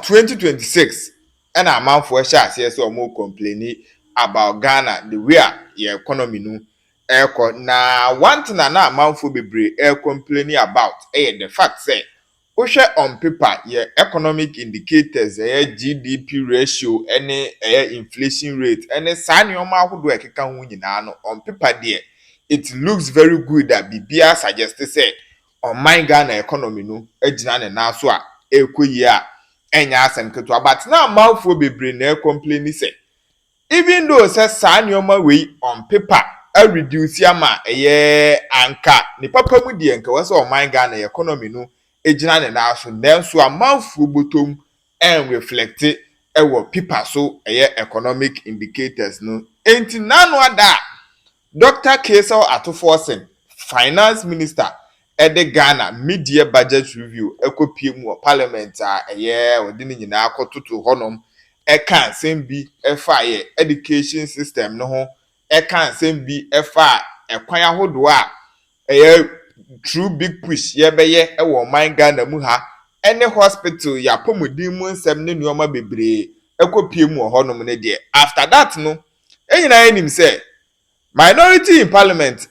2026 and a man for shas yes or more complaining about Ghana the way your economy no na one thing na man for be complaining about the fact say on paper your economic indicators GDP ratio any inflation rate any sign your mouth do on paper there it looks very good that BBA suggested say on my Ghana economy no ejina na so a ekoyi a enya asem keto but now mouthful be brain na complain say even though say sign your way on paper a reduce ama anka ni papa mu die nka wase on my Ghana economy no ejina na so then so a mouthful bottom and reflect e wo paper so economic indicators no enti nanu ada Dr. Kesel Atuforsen finance minister Ede Ghana mid-year budget review ekopie mu parliament odi ni nyina akototo honom eka nsem bi efa education system no ho eka nsem bi efa ekwan ahodo a true big push ye beye ewo man Ghana mu ha ene hospital ya pomodin mu nsem ne nuoma bebre ekopie mu honom ne de after that no enyina enim say minority in parliament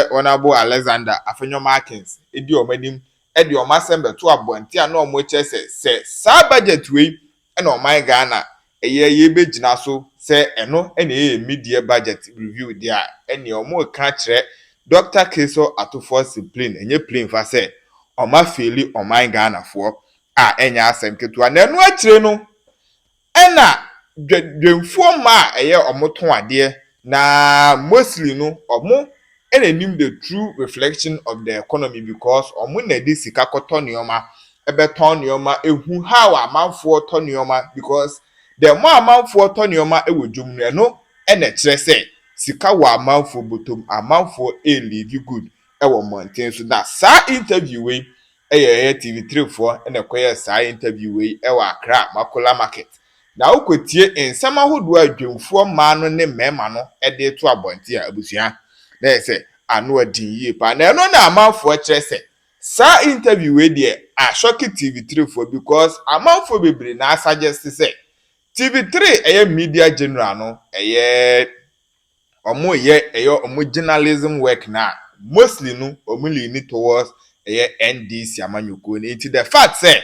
honorable Alexander Afenyo Markins edi omadim edi omasembe to abonti a na omoche se sa budget we na oman Ghana ye begina so se eno ene media budget review dia ene omo ka kire Dr. Kesel Atuforsen plain enye plain fa se oma feli oman Ghana fo enya asem ketua na eno akire no ena dwemfo ma omoton ade na mostly no omo enenim the true reflection of the economy because omo na dey sika koto nioma ebeton nioma ehu how amanfo to nioma because the more amanfo to nioma ewodwum no ene kire se sika wa amanfo botom amanfo live good ewo mountain so that sa interview we TV3 for ene koye sa interview we ewa Accra Makola market na ukotie ensama hodo adwemfo ma no ne mema no ede to abonti a abusua na say anu adin yie pa na no na amanfo kire se sa interview we de a shock TV3 for because amanfo bebre na suggest say TV3 media general no omo journalism work na mostly no omo lean towards NDC amanyoko into the fact say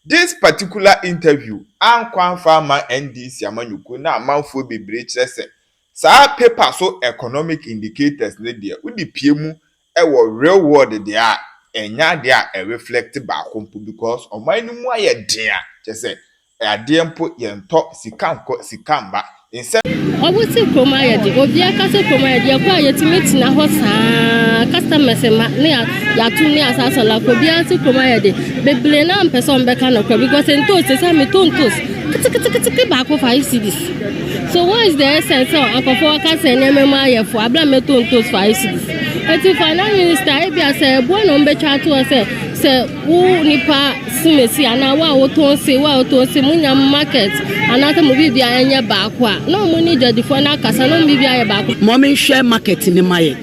this particular interview ankwan farmer NDC amanyoko na amanfo bebre kire se sa paper so economic indicators ne dia udi piemu ewo real world dia enya dia reflect ba kompo because oman ni mu aye dia kese ade mpo yento sikanko sikamba inse obuti kroma ye di obi akase kroma ye di kwa ye timeti na ho saa customers ma ne ya tu ne asasa la ko bi anti kroma ye di beble na person be kan ko because ento se sa me tontos kiti ba ko 5 cedis so what is the essence of akofo akase ne mema ye fo abla me tontos 5 cedis eti finance minister e bia se bo no mbe twa to se u nipa simesi ana wa otonse munya market anata mo bibia enye ba kwa no mo ni jadifo na kasa no bibia ye ba kwa mo me share market ni maye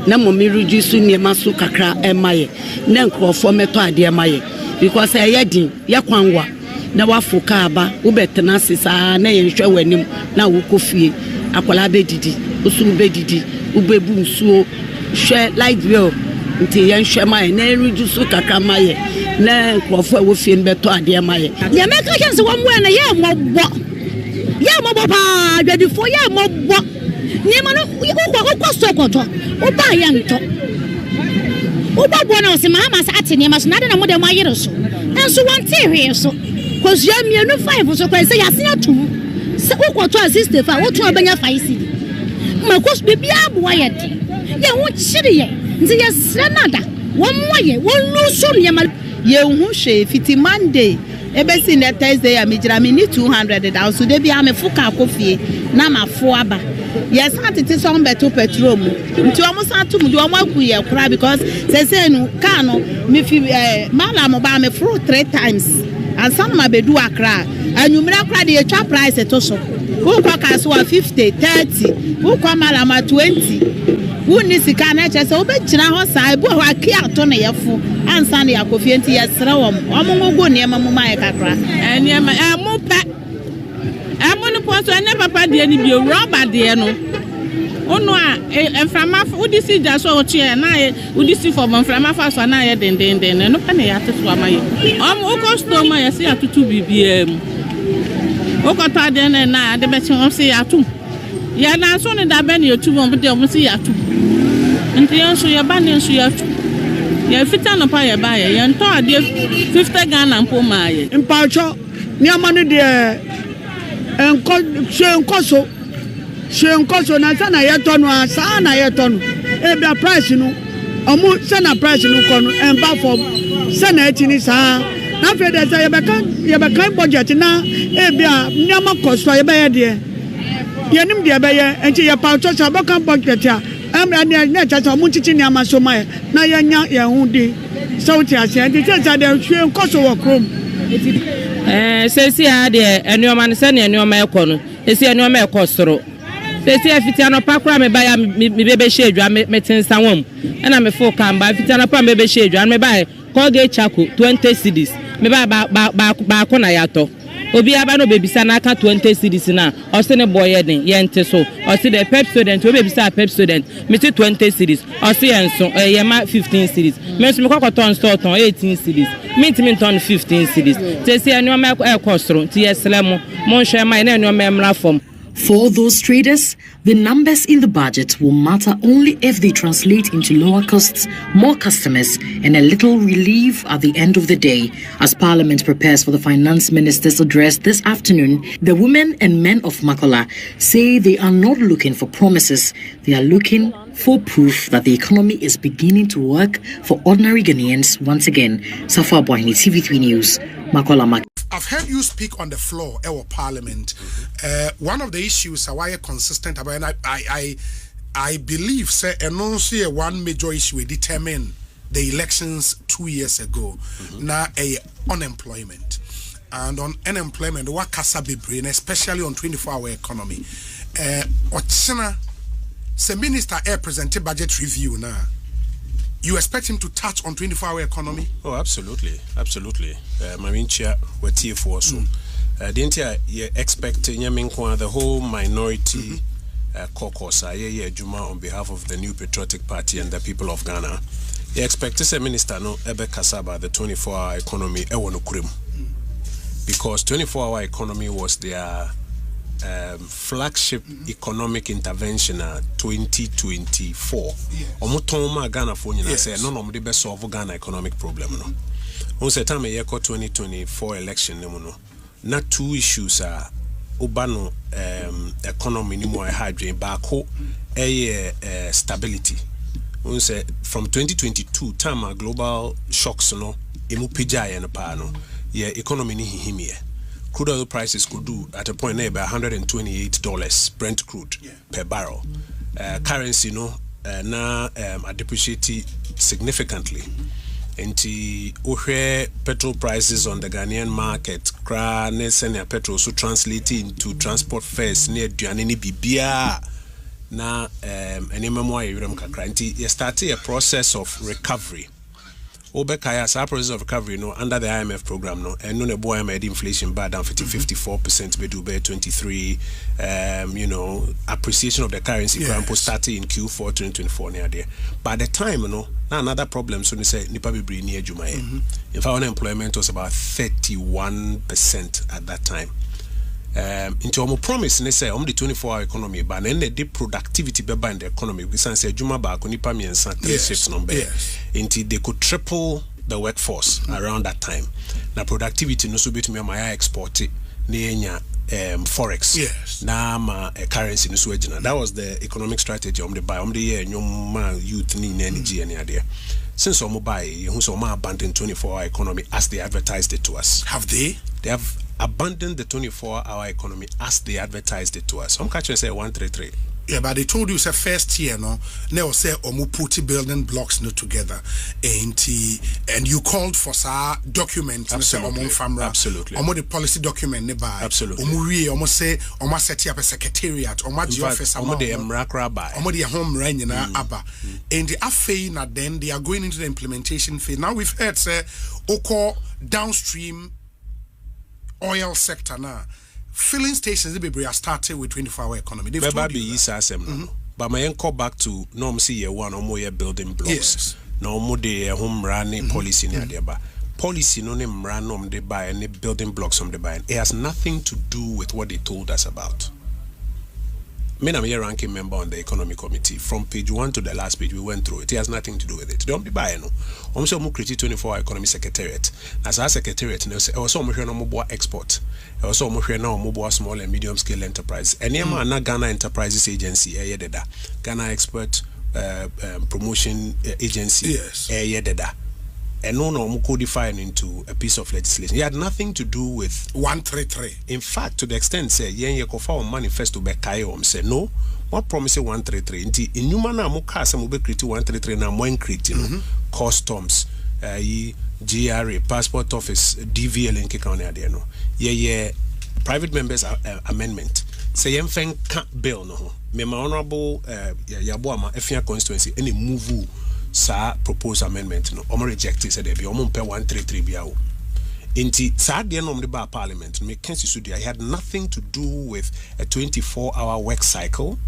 na mo me reduce niema so kakra e maye na nkrofo meto ade maye because e din ye kwanwa na wafoka aba wo betena sisa na ye hwe wanim na wo kofie akwala bedidi usuru bedidi ubebu nsuo hwe light bill nti ye hwe maye na reduce kakra maye na nkrofo wo fie beto ade maye ye meka chance wo mo na ye mo bo pa dwadifo ye mo bo ni ma no ko sokoto o ba ye nto o ba bo na o se Mahama sa ate ni ma so na de na mo de mo ayere so enso wonte hwe so ko zua mienu 5 so kwa se ya se atum se o ko to assist fa o to obanya 5 cd ma ko bibia bo ye de ye ho chire ye nti ye sra nada wo mo ye wo luso ni ma ye hu hwe fiti Monday ebesi na Thursday ya mijira mi ni 200 down so de bia me fuka akofie na mafo aba yes atete so mbeto petrol mu nti o mo satum de o mo aku ye kura because say no car no me fi mala mo ba me fro 3 times and some ma bedu Accra anyumira kura de twa price to so wo kwa ka so 50 30 wo kwa mala ma 20 wonni sika na che se obegyina ho saa ebu ho aki ato na yefo ansa na yakofie nti yesere wo go ne ma mu ma kakra ene ma mo pe mo no poso ene papa de ni bi rubber de no ono a enframa udisi ja so ochie na udisi for enframa fa so na ye den no pa na ya teso amaye customer ya se atutu bibiem okoto de na de be chen se atu ya na so ne da be ne otu bon de se atu nti yan so ya ba ne so ya atu ya fita no pa ya ba ya nto ade 50 Ghana mpo ma ye mpacho ni amane de Shenkoso na sana yetonu asa na yetonu ebia price no omu sana price no kono emba for sana etini sa na fe de say ye be kan budget na ebia nyama kosto ye be ye de yenim de be ye enti ye pa to sa be kan budget a emra na cha cha mu chichi nyama so mai na ye nya ye hu di so ti ase enti cha de Shenkoso wo krom sesi a de enuoma ne se ne enuoma ekono esi enuoma ekosoro sesi afitiano pakura me ba ya me bebe shedwa me tensa wom na me fo kamba afitiano pa me bebe shedwa me ba ko ge chako 20 cedis me ba ko na yato obi aba no bebisa na aka 20 cedis na o se ne boye den ye nte so o se the pep student o bebisa pep student me ti 20 cedis o se enso ye ma 15 cedis me so me kokoton store ton 18 cedis me ton 15 cedis sesi enuoma ekosoro ti yeslemo mon hwe mai na enuoma emra fom. For those traders, the numbers in the budget will matter only if they translate into lower costs, more customers, and a little relief at the end of the day. As Parliament prepares for the Finance Minister's address this afternoon, the women and men of Makola say they are not looking for promises. They are looking for proof that the economy is beginning to work for ordinary Ghanaians once again. Safa Bohini, TV3 News, Makola. I've heard you speak on the floor, our Parliament. One of the issues I am consistent about, and I believe, say, announce one major issue we determined the elections 2 years ago. Now, unemployment. And on unemployment, what kasa be brain, especially on 24-hour economy. Ochina, say Minister Air presented budget review now. You expect him to touch on 24-hour economy? Oh, absolutely, absolutely. Marinchia were TF4 so. Didn't you expect the whole minority caucus Juma on behalf of the New Patriotic Party and the people of Ghana? You expect a minister no ebe kasaba the 24-hour economy because 24-hour economy was their flagship economic intervention 2024. Omutoma Ghana for you say no the best solve Ghana economic problem no. On say time 2024 election no. Not two issues are ubano economy ni mo hydrogen bako stability. On say from 2022 time global shocks no emu pija no pa no yeah economy ni hihimie. Crude oil prices could do at a point near by $128 Brent crude per barrel. Currency now depreciated significantly. And the petrol prices on the Ghanaian market, senior petrol so translated into transport fares near Duanini Bibia. Now, any memoir you started a process of recovery. Obekaya, our process of recovery, under the IMF program, and no boy made inflation bad down 54%, be 23, appreciation of the currency started in Q4 2024 near there. By the time, now another problem, so they say nipa be bring near Jumae. In fact, unemployment was about 31% at that time. Into our promise, they say the 24-hour economy, but then the productivity be in the economy. We say Juma ba kunipa mi ensa 3 shifts number. Until they could triple the workforce around that time. Now productivity no so bit me my export near forex. Now my currency no so ejina. That was the economic strategy the buy the year nyoma youth ni energy any idea. Since we buy, you so abandoned 24-hour economy as they advertised it to us. Have they? They have abandoned the 24-hour economy as they advertised it to us. Some catchers say 133. Yeah, but they told you it's a first year, no? Now say omu put building blocks no together, and you called for sa document. Absolutely. Omu the policy document ne by. Absolutely. Omu say omu set up a secretariat. Omu the office. Omu the emrakra by. Omu the home run na aba. And the affair na then they are going into the implementation phase. Now we've heard say oko downstream oil sector now. Filling stations are started with 24-hour economy. They've told you that. But my go back to norm see year one or more building blocks. Yes. No more the home running policy near there. But policy no name run on the buy and the building blocks on the buy. It has nothing to do with what they told us about. Me I'm a ranking member on the economic committee. From page 1 to the last page, we went through it. It has nothing to do with it. Don't be buying no. I'm sure we create 24-hour economy secretariat. As our secretariat, they say, also we no more export. Also we no more small and medium scale enterprise. And na Ghana Enterprises Agency, deda. Ghana Export Promotion Agency, yes. Deda. And no codified into a piece of legislation. It had nothing to do with 133. In fact, to the extent say yen yekofa manifesto be kayo say no, what promise 133. Inti inuma na mo ka say mo be create 133 na mo create no customs, GRA, passport office, DVL in kekane ade no. Ye private members amendment. Say yen fen ka bill no. Me my honorable Yaboama Efia constituency any move sa proposed amendment no omo reject it said there be omo pay 133 biawo inti sa de no the bar parliament me can see it had nothing to do with a 24-hour work cycle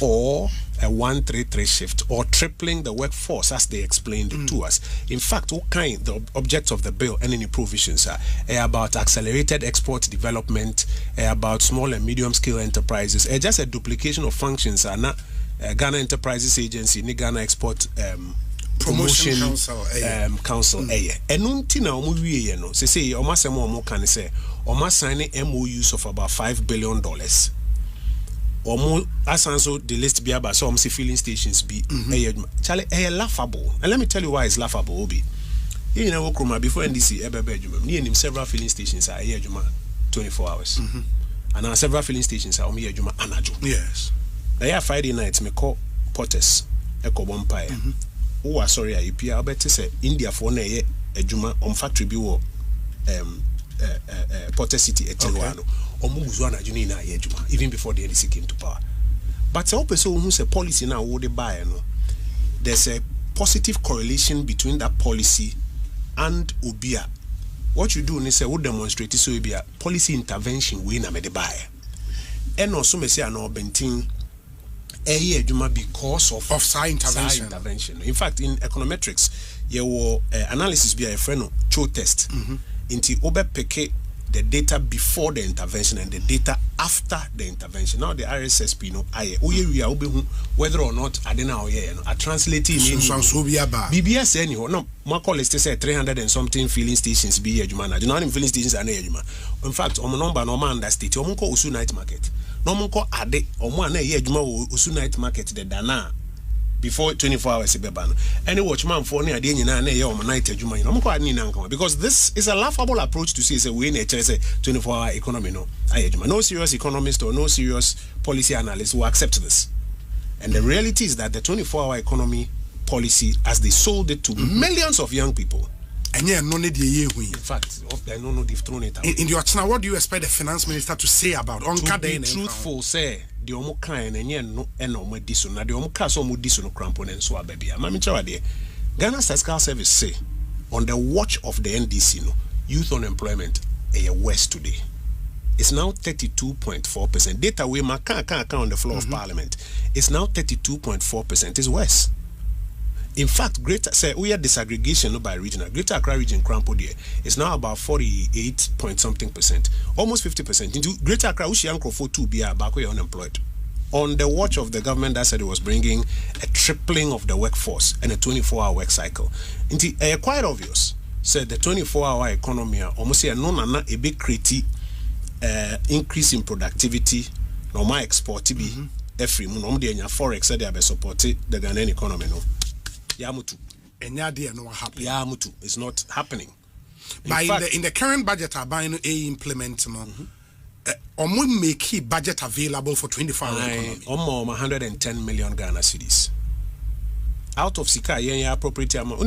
or a 133 shift or tripling the workforce as they explained it to us. In fact, what kind the objects of the bill and any provisions are about accelerated export development, about small and medium scale enterprises, just a duplication of functions are not Ghana Enterprises Agency, ni Ghana Export Promotion Council. Enunti na omo wiye no. Say omo asemo omo kan say omo sign MOUs of about $5 billion. Omo asanso the list be about so omo see filling stations be Charlie laughable. And let me tell you why it's laughable obi. You know Okroma before NDC ebebe adwuma. Ni enim several filling stations are here adwuma 24 hours. And now several filling stations are omo here adwuma anajo. Yes. Now Friday night me call Porters Eco Bompire. Oh sorry I pia better say India for na ye adwuma on factory bi wo Porter City Etelwano. Omo guzo na juni na ye adwuma even before the NDC came to power. But say person who say policy now wo dey buy no. There's a positive correlation between that policy and obia. What you do is say we demonstrate so obia policy intervention we na me dey buy. And also me say no bentin because of intervention. In fact, in econometrics, you will analysis be a friend show test. Into obe peke the data before the intervention and the data after the intervention. Now the RSSP no aye whether or not adena oye no a translating in BBS anyhow no my call is to say 300 and something filling stations be adwuma na. You know filling stations are na adwuma. In fact, omo number no man understate omo ko Usu night market. No mo ko ade omo na ye adwuma wo Usu night market the dana before 24 hours beba no. Any watchman for ne ade nyina na ye omo night adwuma no mo ko ade ni na nkan because this is a laughable approach to say we na say 24-hour economy no aye adwuma. No serious economist or no serious policy analyst will accept this. And the reality is that the 24-hour economy policy as they sold it to millions of young people. And yeah, no need ye. In fact, I know they've thrown it out. In your channel, what do you expect the finance minister to say about on to be truthful, say the omo kind and yeah no eno diso na the omo kaso mo diso no crampon and so baby. Mami chawade. Ghana Statistical Service say on the watch of the NDC no youth unemployment west today. It's now 32.4%. Data we can't on the floor of Parliament. It's now 32.4%. It's worse. In fact, greater say we are disaggregation by regional. Greater Accra region Crampo there is now about 48 point something percent, almost 50%. Into Greater Accra, which young for 2 be back way unemployed. On the watch of the government that said it was bringing a tripling of the workforce and a 24-hour work cycle. Into quite obvious said the 24-hour economy almost say no a big critique increase in productivity, normal export be every month the forex said they have supported the Ghanaian economy no. Yamutu. And yadia no happen. Yamutu. It's not happening. In the current budget, are buying a implement make budget available for 24-hour economy. Almost 110 million Ghana cedis. Out of Sika, appropriate amount.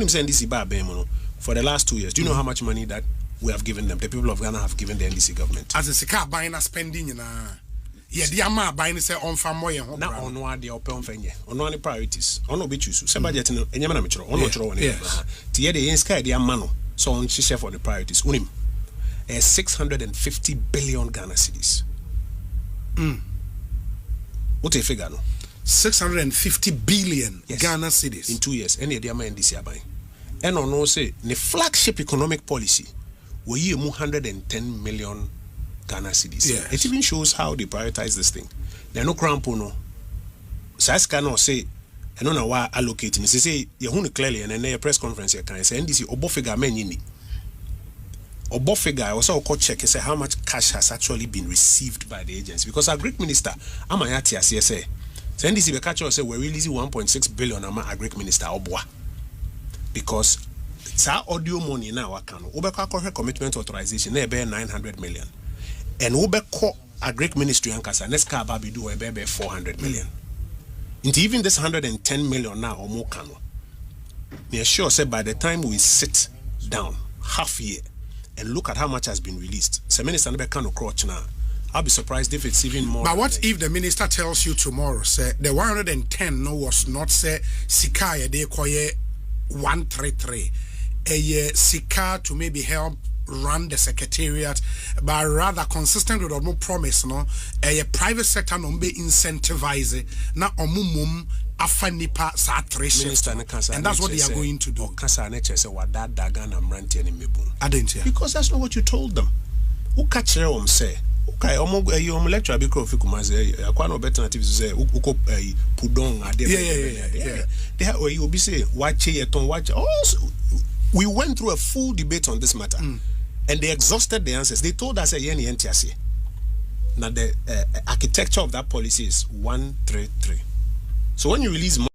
For the last 2 years, do you know how much money that we have given them? The people of Ghana have given the NDC government. As a Sika buying and spending, the amount buying say on farm more. Now on what the open fenye, on one priorities, on no bichu. So budget no, enyama mitro, on no tro one. Tiye the insky the amano. So on share for the priorities. Unim, 650 billion Ghana cedis. What a figure no? 650 billion Ghana cedis in 2 years. Any of the amount NDC buying. And on no say the flagship economic policy we use 110 million Ghana cedis. Yes. It even shows how they prioritize this thing. There are no crampo no. So I cannot say I don't know why allocating. They say you want clearly and then a press conference you can say NDC obo figure men yini. Obo figure also call check say how much cash has actually been received by the agency because our Greek minister Amayati CSA. So NDC be catch us say we releasing 1.6 billion ama Greek minister Obwa. Because it's our audio money now can Ubeka commitment authorization na 900 million. And Ubeko a Greek ministry and Kasa next car baby do 400 million. Into even this 110 million now or more cano. Me sure say by the time we sit down half year and look at how much has been released, so minister never can crotch now. I'll be surprised if it's even more. But what if the minister tells you tomorrow, say the 110 no was not say Sikaya de koye 133 a Sika to maybe help run the secretariat, but rather consistent with our promise, no, a private sector no be incentivize na omumum afanipa sa shifts, and that's what they are going to do. Because that's not what you told them. Who catch them say? Okay, lecture be crop say alternative say pudong they you be say watch also we went through a full debate on this matter and they exhausted the answers. They told us now the architecture of that policy is 133. So when you release money